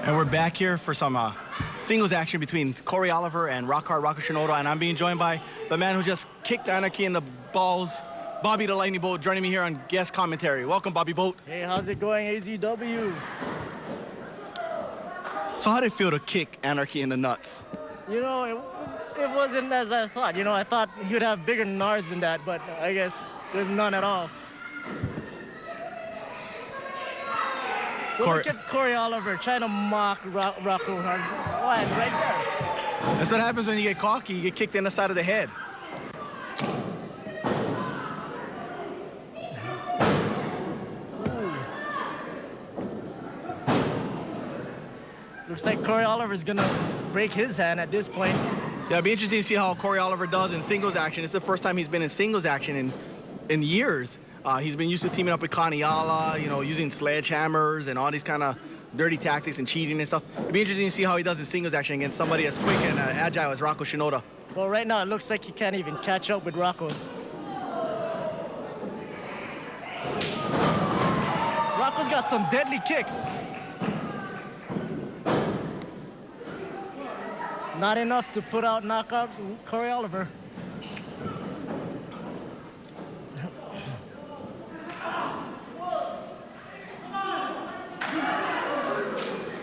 And we're back here for some singles action between Kory Oliver and Rocko Shinoda, and I'm being joined by the man who just kicked Anarchy in the balls, Bobby the Lightning Bolt, joining me here on guest commentary. Welcome, Bobby Bolt. Hey, how's it going, AZW? So how did it feel to kick Anarchy in the nuts? You know, it wasn't as I thought. You know, I thought you'd have bigger NARs than that, but I guess there's none at all. Well, look at Kory Oliver trying to mock Rocko right there. That's what happens when you get cocky. You get kicked in the side of the head. Looks like Kory Oliver's gonna break his hand at this point. Yeah, it'll be interesting to see how Kory Oliver does in singles action. It's the first time he's been in singles action in years. He's been used to teaming up with Kaniala, you know, using sledgehammers and all these kind of dirty tactics and cheating and stuff. It'll be interesting to see how he does in singles action against somebody as quick and agile as Rocko Shinoda. Well, right now it looks like he can't even catch up with Rocko. Rocko's got some deadly kicks. Not enough to knock out Kory Oliver.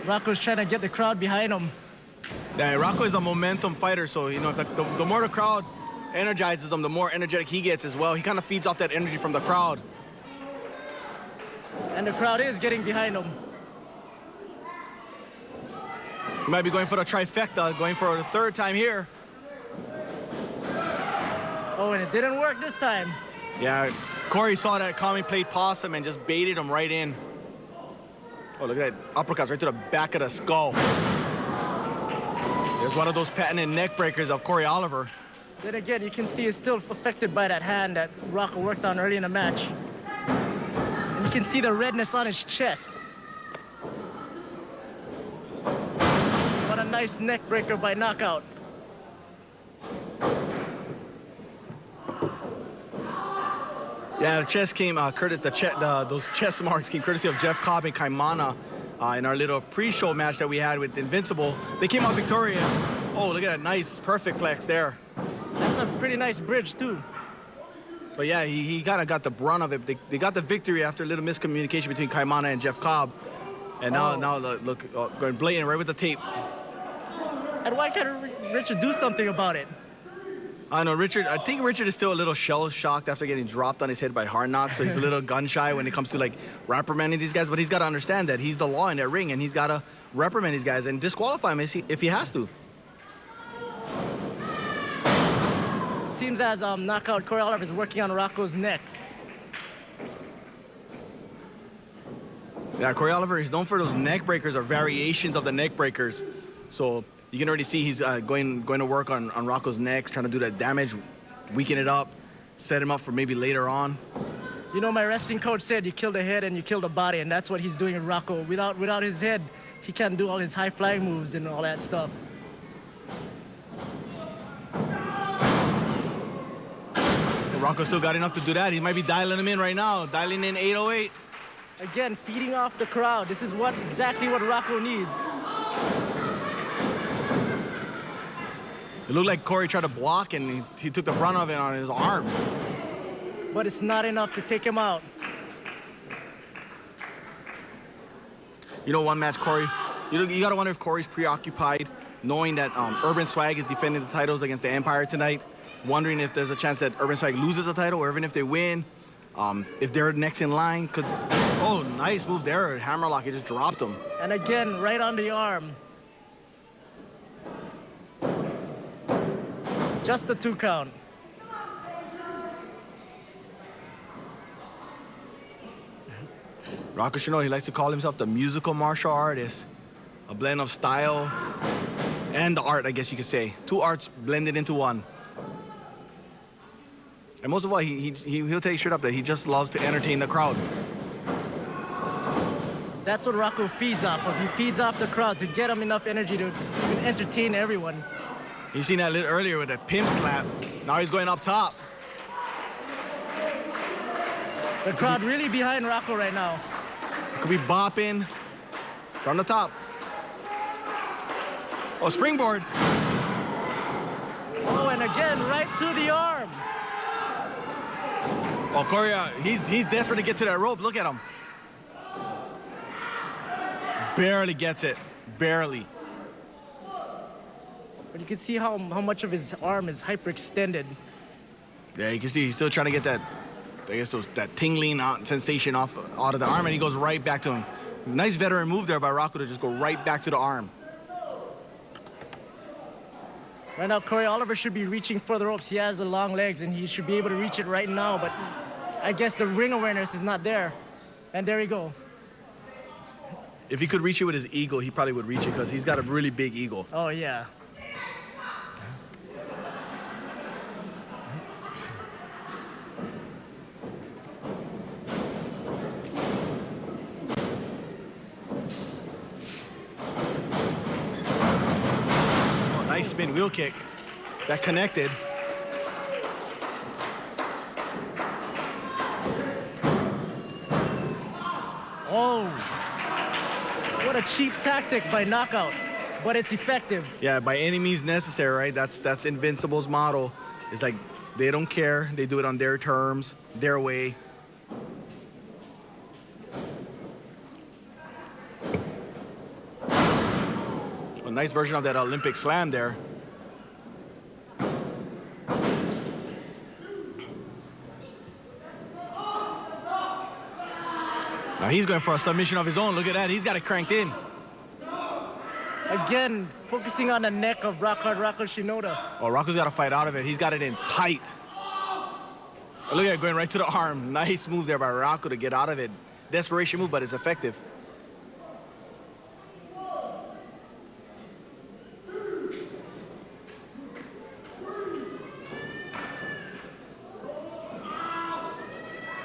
Rocko's trying to get the crowd behind him. Yeah, Rocko is a momentum fighter, so you know, if the more the crowd energizes him, the more energetic he gets as well. He kind of feeds off that energy from the crowd. And the crowd is getting behind him. He might be going for the trifecta, going for the third time here. Oh, and it didn't work this time. Yeah, Kory saw that coming, played possum, and just baited him right in. Oh, look at that uppercuts right to the back of the skull. There's one of those patented neck breakers of Kory Oliver. Then again, you can see he's still affected by that hand that Rocko worked on early in the match. And you can see the redness on his chest. What a nice neck breaker by knockout. Yeah, the chest came, those chest marks came courtesy of Jeff Cobb and Kavanaugh in our little pre-show match that we had with Invincible. They came out victorious. Oh, look at that nice, perfect plex there. That's a pretty nice bridge, too. But yeah, he kind of got the brunt of it. They got the victory after a little miscommunication between Kavanaugh and Jeff Cobb. And now look, going blatant right with the tape. And why can't Richard do something about it? I know I think Richard is still a little shell-shocked after getting dropped on his head by Hard Knot, so he's a little gun-shy when it comes to, like, reprimanding these guys, but he's got to understand that he's the law in that ring, and he's got to reprimand these guys and disqualify him if he has to. It seems as knockout Kory Oliver is working on Rocko's neck. Yeah, Kory Oliver is known for those neck breakers or variations of the neck breakers, so you can already see he's going to work on Rocko's neck, trying to do that damage, weaken it up, set him up for maybe later on. You know, my wrestling coach said you kill the head and you kill the body, and that's what he's doing with Rocko. Without his head, he can't do all his high-flying moves and all that stuff. And Rocko still got enough to do that. He might be dialing him in right now, dialing in 808. Again, feeding off the crowd. This is exactly what Rocko needs. It looked like Kory tried to block, and he took the brunt of it on his arm. But it's not enough to take him out. You know, one match, Kory, you got to wonder if Kory's preoccupied, knowing that Urban Swag is defending the titles against the Empire tonight, wondering if there's a chance that Urban Swag loses the title, or even if they win, if they're next in line. Oh, nice move there. Hammerlock, he just dropped him. And again, right on the arm. Just a 2 count. Rocko Shinoda, he likes to call himself the musical martial artist. A blend of style and the art, I guess you could say. 2 arts blended into one. And most of all, he'll tell you straight up that he just loves to entertain the crowd. That's what Rocko feeds off of. He feeds off the crowd to get him enough energy to even entertain everyone. You seen that earlier with that pimp slap. Now he's going up top. The crowd really behind Rocko right now. Could be bopping from the top. Oh, springboard. Oh, and again, right to the arm. Oh, Kory, he's desperate to get to that rope. Look at him. Barely gets it. Barely. But you can see how much of his arm is hyperextended. Yeah, you can see he's still trying to get that, I guess, that tingling sensation out of the arm, and he goes right back to him. Nice veteran move there by Rocko to just go right back to the arm. Right now, Kory Oliver should be reaching for the ropes. He has the long legs, and he should be able to reach it right now, but I guess the ring awareness is not there. And there you go. If he could reach it with his eagle, he probably would reach it because he's got a really big eagle. Oh, yeah. Oh, nice spin wheel kick. That connected. Oh, what a cheap tactic by Knockout, but it's effective. Yeah, by any means necessary, right? That's Invincible's model. It's like they don't care. They do it on their terms, their way. A nice version of that Olympic slam there. Now he's going for a submission of his own. Look at that. He's got it cranked in. Again, focusing on the neck of Rocko Shinoda. Oh, Rocko's got to fight out of it. He's got it in tight. Look at it going right to the arm. Nice move there by Rocko to get out of it. Desperation move, but it's effective.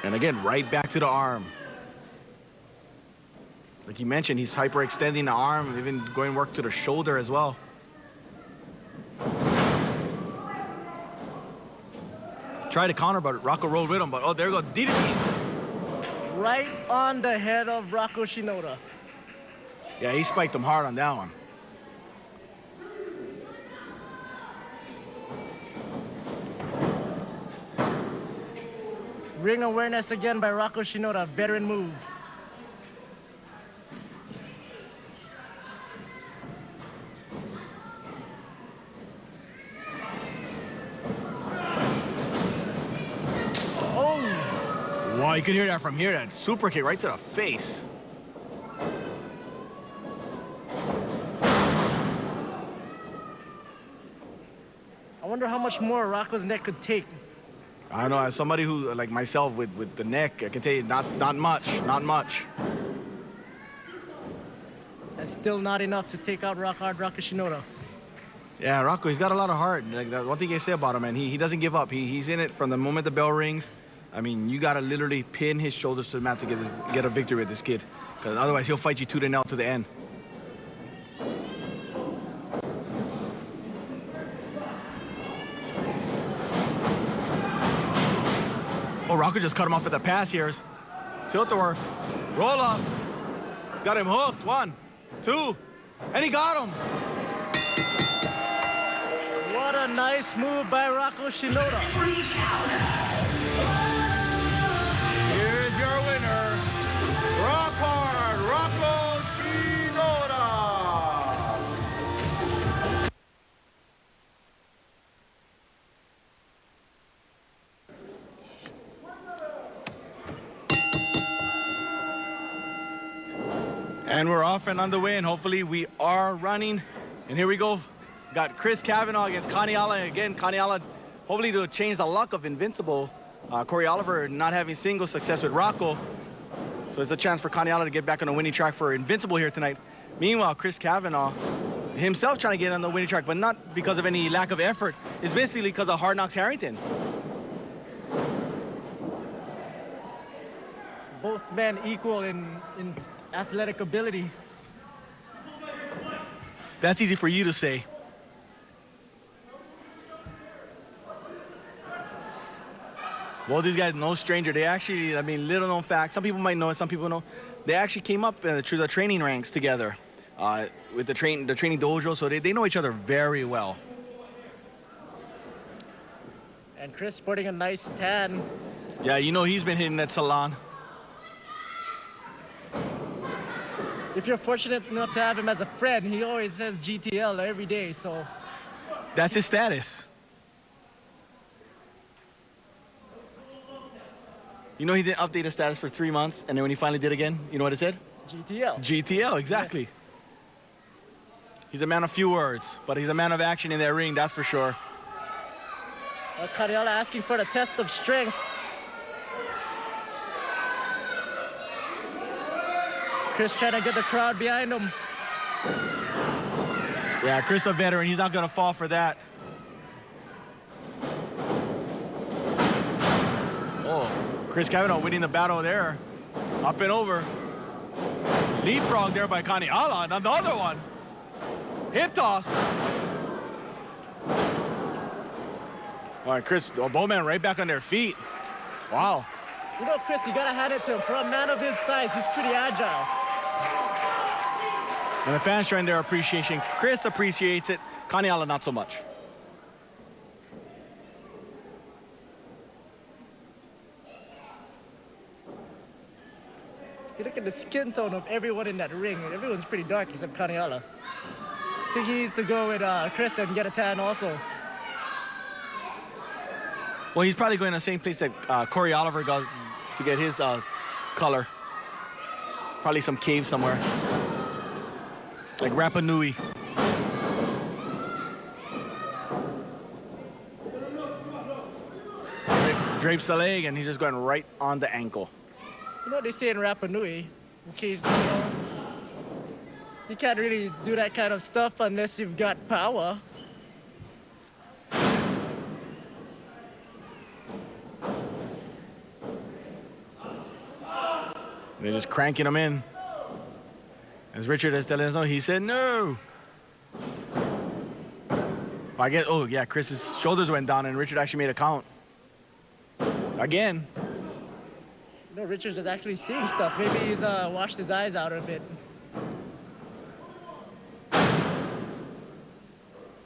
And again, right back to the arm. Like you mentioned, he's hyperextending the arm, even going work to the shoulder as well. Tried to counter, but Rocko rolled with him. But oh, there goes DDT. Right on the head of Rocko Shinoda. Yeah, he spiked him hard on that one. Ring awareness again by Rocko Shinoda. Veteran move. Wow, you can hear that from here. That super kick right to the face. I wonder how much more Rocko's neck could take. I don't know, as somebody who, like myself, with the neck, I can tell you, not much. That's still not enough to take out Rocko Shinoda. Yeah, Rocko, he's got a lot of heart. Like, that's one thing I say about him, man. He doesn't give up. He's in it from the moment the bell rings. I mean, you got to literally pin his shoulders to the mat to get a victory with this kid. Because otherwise, he'll fight you tooth and nail to the end. Oh, Rocko just cut him off with the pass here. Tilt-a-whirl. Roll up. He's got him hooked. 1, 2, and he got him. What a nice move by Rocko Shinoda. Here's your winner, Rocko Shinoda. And we're off and on the way, and hopefully we are running. And here we go. Got Kavanaugh against Kaniala. Again, Kaniala hopefully to change the luck of Invincible. Kory Oliver not having single success with Rocko. So it's a chance for Kaniala to get back on the winning track for Invincible here tonight. Meanwhile, Kavanaugh himself trying to get on the winning track, but not because of any lack of effort. It's basically because of Hard Knocks Harrington. Both men equal in athletic ability. That's easy for you to say. Well, these guys, no stranger. They actually, I mean, little known fact. Some people might know it, some people know. They actually came up through the training ranks together. with the training dojo, so they know each other very well. And Kris sporting a nice tan. Yeah, you know he's been hitting that salon. If you're fortunate enough to have him as a friend, he always says GTL every day, so. That's his status. You know he didn't update his status for 3 months, and then when he finally did again, you know what it said? GTL. GTL, exactly. Yes. He's a man of few words, but he's a man of action in that ring, that's for sure. Kaniala asking for the test of strength. Kris trying to get the crowd behind him. Yeah, Kris a veteran, he's not gonna fall for that. Oh, Kris Kavanaugh winning the battle there. Up and over. Leapfrog there by Kaniala, and the other one. Hip toss. All right, Kris, Bowman right back on their feet. Wow. You know, Kris, you gotta hand it to him. For a man of his size, he's pretty agile. And the fans showing their appreciation. Kris appreciates it. Kaniala not so much. You look at the skin tone of everyone in that ring. Everyone's pretty dark except Kaniala. I think he needs to go with Kris and get a tan also. Well, he's probably going to the same place that Kory Oliver goes to get his color. Probably some cave somewhere. Like Rapa Nui. Drapes the leg, and he's just going right on the ankle. You know what they say in Rapa Nui? In case, you know, you can't really do that kind of stuff unless you've got power. They're just cranking him in. As Richard is telling us, no, he said no. I guess, oh yeah, Chris's shoulders went down and Richard actually made a count. Again. No, Richard is actually seeing stuff. Maybe he's washed his eyes out a bit.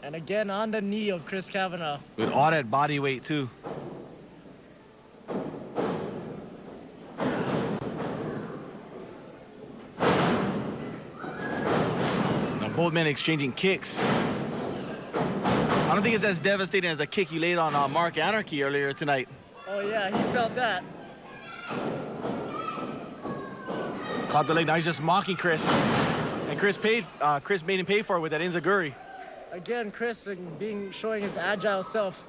And again on the knee of Kris Kavanaugh. With all that body weight too. Both men exchanging kicks. I don't think it's as devastating as the kick you laid on Mark Anarchy earlier tonight. Oh yeah, he felt that. Caught the leg. Now he's just mocking Kris. And Kris made him pay for it with that enziguri. Again, Kris showing his agile self,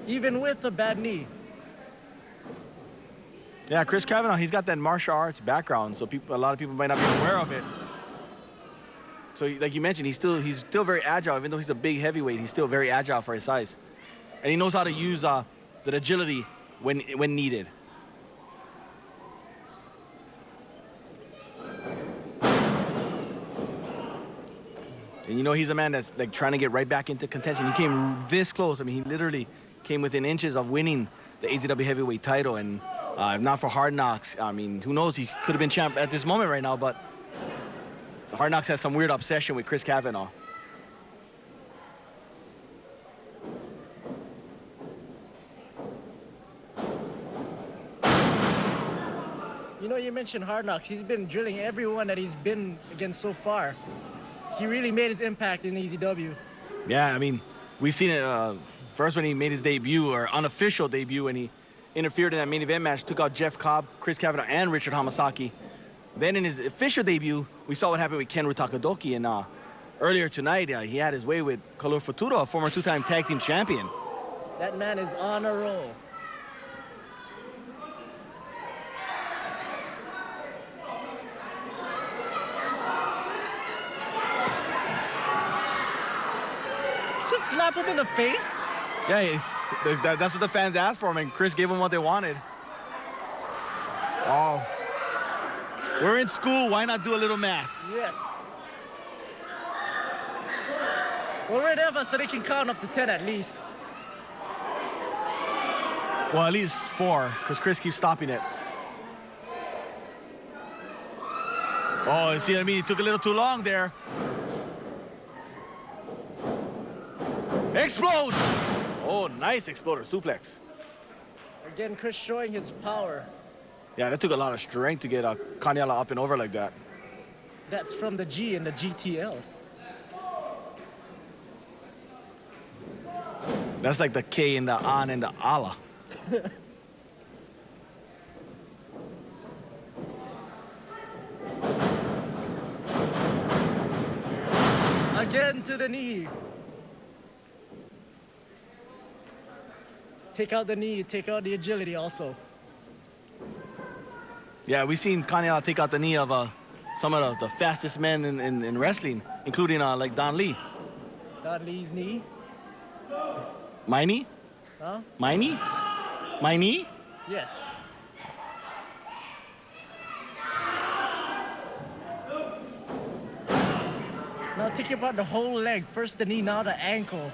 even with a bad knee. Yeah, Kris Kavanaugh, he's got that martial arts background, so a lot of people might not be aware of it. So, like you mentioned, he's still very agile. Even though he's a big heavyweight, he's still very agile for his size, and he knows how to use that agility when needed. And you know he's a man that's like trying to get right back into contention. He came this close. I mean, he literally came within inches of winning the AZW heavyweight title, and if not for Hard Knocks, I mean, who knows? He could have been champ at this moment right now, but. Hard Knocks has some weird obsession with Kris Kavanaugh. You know, you mentioned Hard Knocks. He's been drilling everyone that he's been against so far. He really made his impact in EZW. Yeah, I mean, we've seen it first when he made his debut, or unofficial debut, when he interfered in that main event match, took out Jeff Cobb, Kris Kavanaugh, and Richard Hamasaki. Then in his official debut, we saw what happened with Ken Takadoki, and earlier tonight, he had his way with Kalur Futuro, a former two-time tag team champion. That man is on a roll. Just slap him in the face? Yeah, that's what the fans asked for him, and Kris gave them what they wanted. Oh. We're in school, why not do a little math? Yes. Well, we're there so they can count up to 10 at least. Well, at least 4, because Kris keeps stopping it. Oh, you see what I mean? He took a little too long there. Explode! Oh, nice exploder suplex. Again, Kris showing his power. Yeah, that took a lot of strength to get Kaniala up and over like that. That's from the G and the GTL. That's like the K and the An and the Allah. Again to the knee. Take out the knee, take out the agility also. Yeah, we've seen Kaniala take out the knee of some of the fastest men in wrestling, including like Don Lee. Don Lee's knee. My knee? Huh? My knee? My knee? Yes. Now take apart the whole leg. First the knee, now the ankle.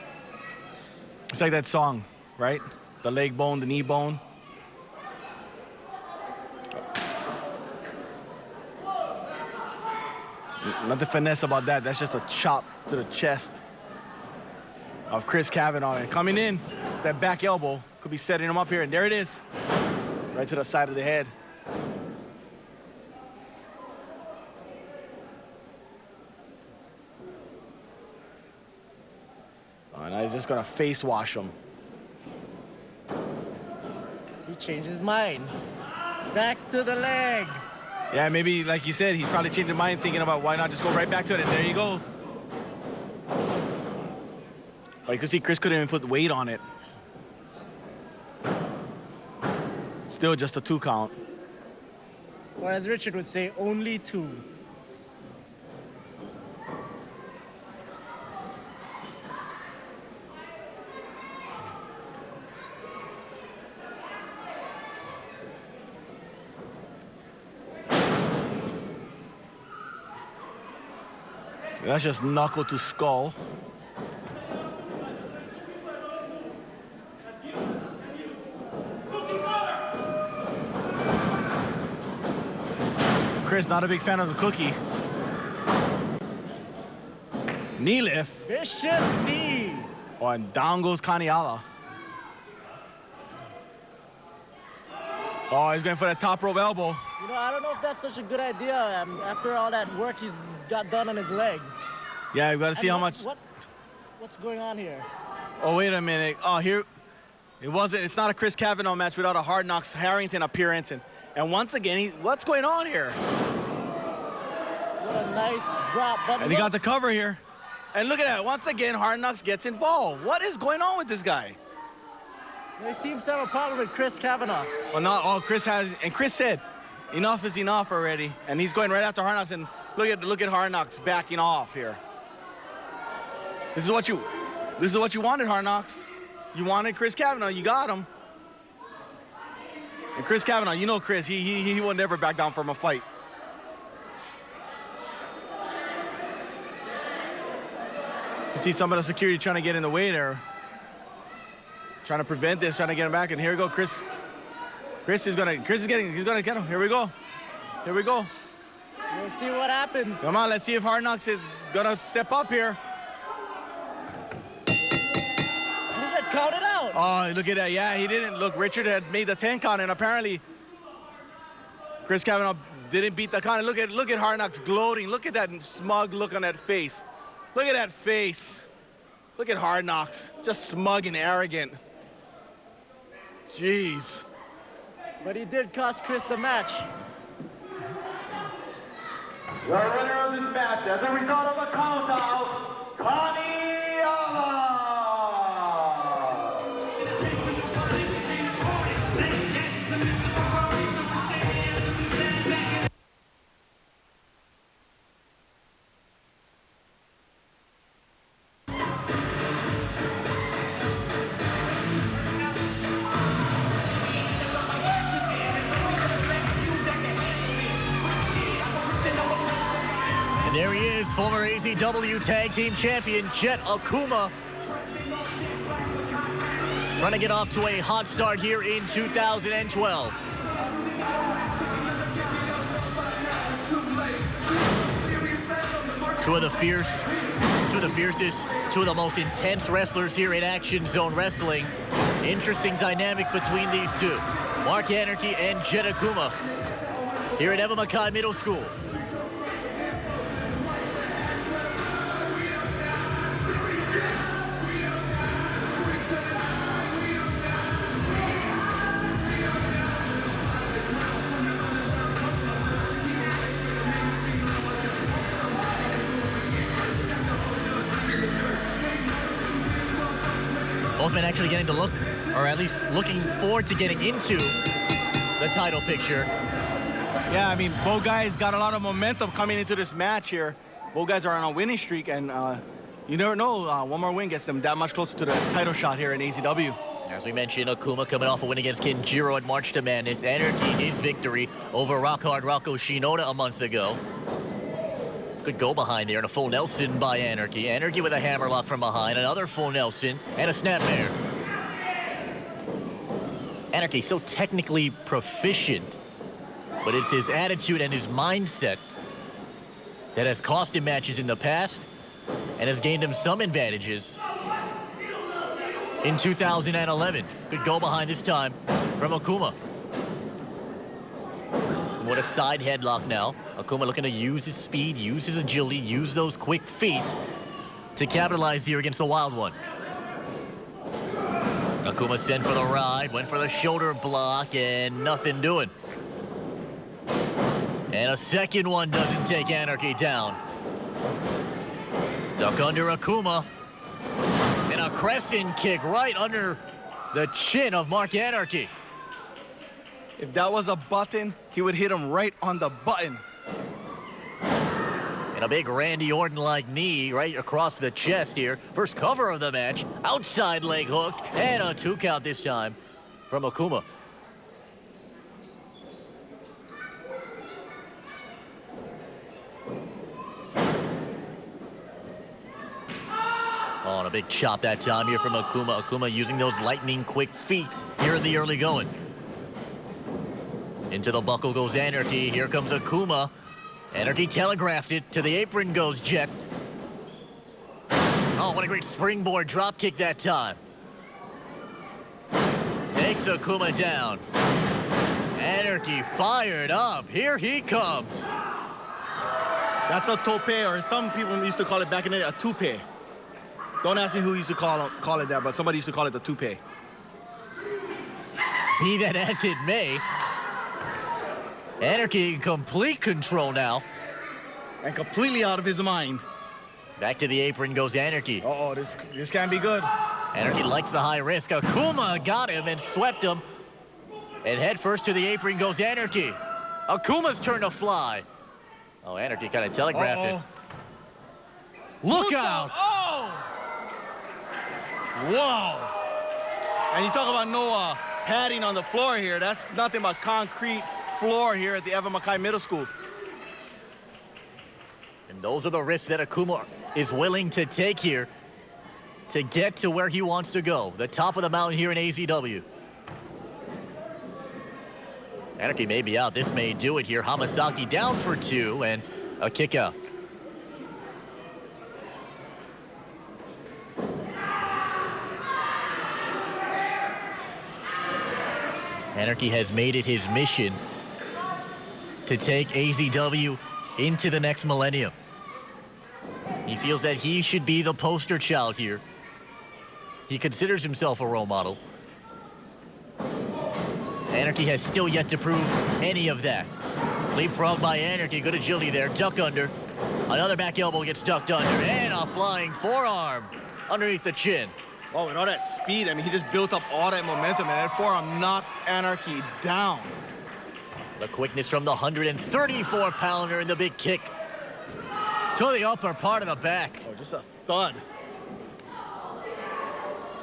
It's like that song, right? The leg bone, the knee bone. Nothing finesse about that. That's just a chop to the chest of Kris Kavanaugh. And coming in, that back elbow could be setting him up here. And there it is. Right to the side of the head. Oh, now he's just going to face wash him. He changed his mind. Back to the leg. Yeah, maybe, like you said, he probably changed his mind thinking about why not just go right back to it. And there you go. Oh, you can see Kris couldn't even put weight on it. Still just a 2 count. Or as Richard would say, only 2. That's just knuckle to skull. Kris, not a big fan of the cookie. Knee lift. Vicious knee. Oh, and down goes Kaniala. Oh, he's going for that top rope elbow. You know, I don't know if that's such a good idea after all that work he's got done on his leg. Yeah, you've got to see how much. What's going on here? Oh, wait a minute. Oh, here. It's not a Kris Kavanaugh match without a Hard Knocks Harrington appearance. And once again, what's going on here? What a nice drop. But and he got the cover here. And look at that. Once again, Hard Knocks gets involved. What is going on with this guy? He seems to have a problem with Kris Kavanaugh. Well, not all Kris has. And Kris said, enough is enough already. And he's going right after Hard Knocks. And look at Hard Knocks backing off here. This is what you wanted, Hard Knocks. You wanted Kris Kavanaugh. You got him. And Kris Kavanaugh, you know Kris, he will never back down from a fight. You see some of the security trying to get in the way there. Trying to prevent this, trying to get him back. And here we go, Kris. He's gonna get him. Here we go. Here we go. We'll see what happens. Come on, let's see if Hard Knocks is gonna step up here. Count it out. Oh, look at that. Yeah, he didn't. Look, Richard had made the 10 count, and apparently Kris Kavanaugh didn't beat the count. Look at Hard Knocks gloating. Look at that smug look on that face. Look at that face. Look at Hard Knocks. Just smug and arrogant. Jeez. But he did cost Kris the match. The winner of this match as a result of a count out, Kaniala. There he is, former AZW Tag Team Champion Jet Akuma. Trying to get off to a hot start here in 2012. Two of the fiercest, two of the most intense wrestlers here in Action Zone Wrestling. Interesting dynamic between these two. Mark Anarchy and Jet Akuma here at Makai Middle School. Both men actually getting to look, or at least looking forward to getting into the title picture. Yeah, I mean, both guys got a lot of momentum coming into this match here. Both guys are on a winning streak, and you never know, one more win gets them that much closer to the title shot here in AZW. As we mentioned, Akuma coming off a win against Kenjiro at March to Madness. Anarchy, his victory over Rocko Shinoda a month ago. Good go behind there and a full Nelson by Anarchy. Anarchy with a hammerlock from behind, another full Nelson, and a snapmare. Anarchy so technically proficient, but it's his attitude and his mindset that has cost him matches in the past and has gained him some advantages in 2011. Good go behind this time from Akuma. What a side headlock now. Akuma looking to use his speed, use his agility, use those quick feet to capitalize here against the Wild One. Akuma sent for the ride, went for the shoulder block, and nothing doing. And a second one doesn't take Anarchy down. Duck under Akuma. And a crescent kick right under the chin of Mark Anarchy. If that was a button, he would hit him right on the button. And a big Randy Orton-like knee right across the chest here. First cover of the match. Outside leg hook. And a 2 count this time from Akuma. Oh, and a big chop that time here from Akuma. Akuma using those lightning quick feet here in the early going. Into the buckle goes Anarchy. Here comes Akuma. Anarchy telegraphed it. To the apron goes Jet. Oh, what a great springboard drop kick that time. Takes Akuma down. Anarchy fired up. Here he comes. That's a tope, or some people used to call it back in the day, a toupee. Don't ask me who used to call it that, but somebody used to call it the toupee. Be that as it may, Anarchy in complete control now. And completely out of his mind. Back to the apron goes Anarchy. Uh-oh, this can't be good. Anarchy likes the high risk. Akuma got him and swept him. And head first to the apron goes Anarchy. Akuma's turn to fly. Oh, Anarchy kind of telegraphed it. Look out! Oh! Wow! And you talk about no padding on the floor here. That's nothing but concrete floor here at the Makai Middle School. And those are the risks that Akuma is willing to take here to get to where he wants to go. The top of the mountain here in AZW. Anarchy may be out. This may do it here. Hamasaki down for 2 and a kick out. Anarchy has made it his mission to take AZW into the next millennium. He feels that he should be the poster child here. He considers himself a role model. Anarchy has still yet to prove any of that. Leapfrog by Anarchy, good agility there, duck under. Another back elbow gets ducked under, and a flying forearm underneath the chin. Oh, and all that speed, I mean, he just built up all that momentum, and that forearm knocked Anarchy down. The quickness from the 134-pounder and the big kick to the upper part of the back. Oh, just a thud.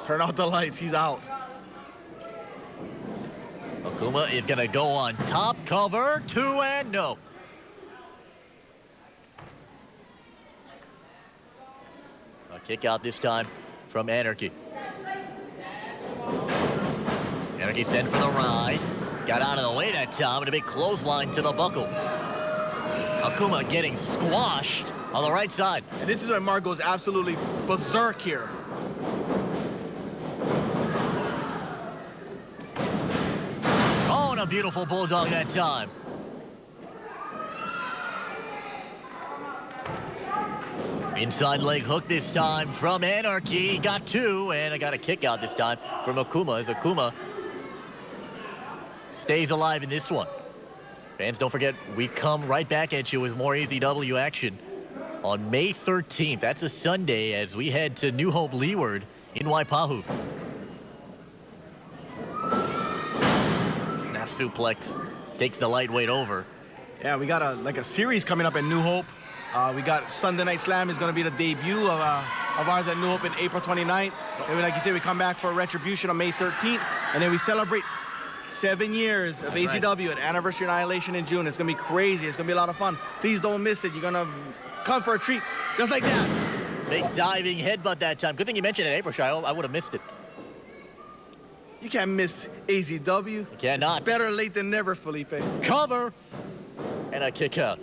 Turn out the lights, he's out. Akuma is gonna go on top, cover, 2 and no. A kick out this time from Anarchy. Anarchy sent for the ride. Got out of the way that time, and a big clothesline to the buckle. Akuma getting squashed. on the right side. And this is where Mark goes absolutely berserk here. Oh, and a beautiful bulldog that time. Inside leg hook this time from Anarchy. Got two, and I got a kick out this time from Akuma as Akuma stays alive in this one. Fans, don't forget, we come right back at you with more AZW action on May 13th. That's a Sunday as we head to New Hope Leeward in Waipahu. Snap suplex takes the lightweight over. Yeah, we got a series coming up in New Hope. We got Sunday Night Slam is going to be the debut of ours at New Hope in April 29th. And like you said, we come back for Retribution on May 13th. And then we celebrate 7 years of AZW at Anniversary Annihilation in June. It's going to be crazy. It's going to be a lot of fun. Please don't miss it. You're going to come for a treat just like that. Big diving headbutt that time. Good thing you mentioned it, April Shire. I would have missed it. You can't miss AZW. You cannot. It's better late than never, Felipe. Cover. And a kick out.